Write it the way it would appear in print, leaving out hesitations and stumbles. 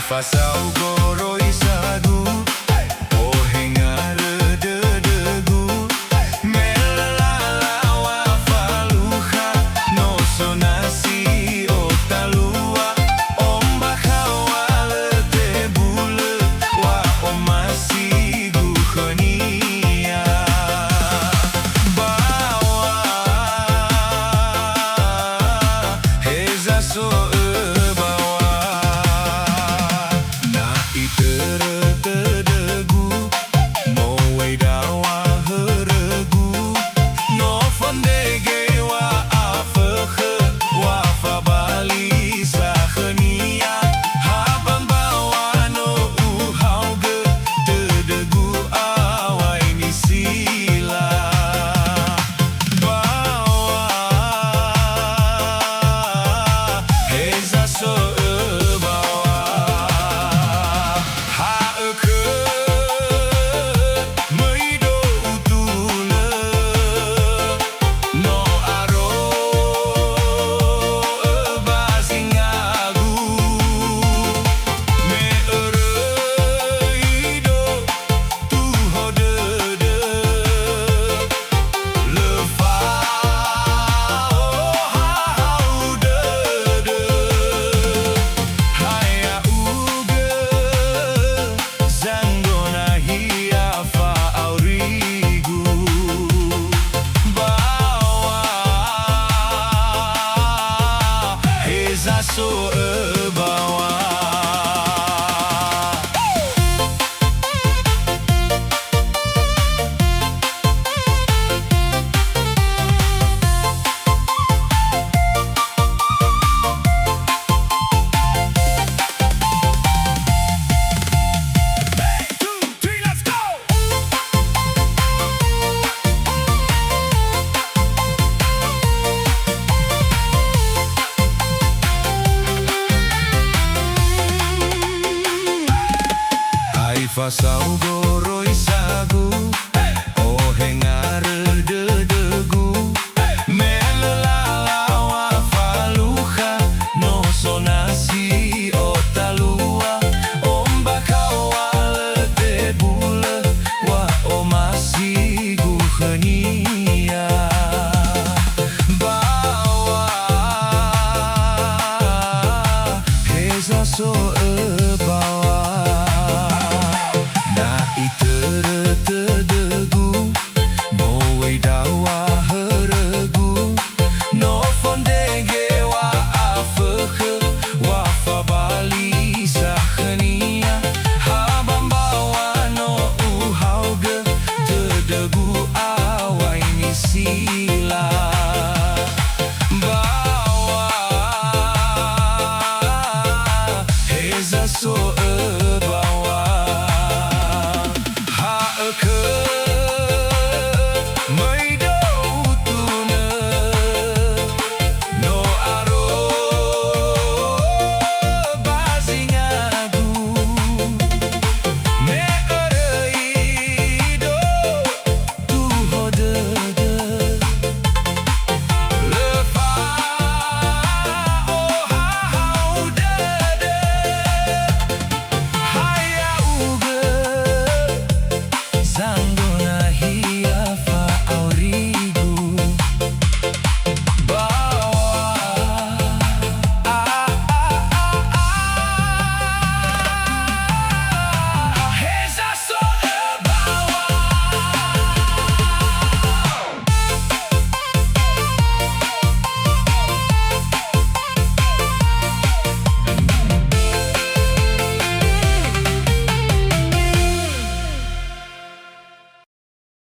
Fasao Goroisagu, oh hengare dedegu, melalawa faluha, no sonasi otalua, ombakawa lete bule, wa omasi guhonia. Bawa, heza so Fasao Bawa. Fasao Goroisagu, oh hengare dedegu, melalawa faluha, no sonasi otalua, ombakawa lete bule, wa omasi guhonia. Bawa, heza so bawa. Tedegu, bowei dawa heregu, no fondege wa afeke, wa fabali sahenia, habambawa no uhauge, tedegu awai nisila. Bawa, heza so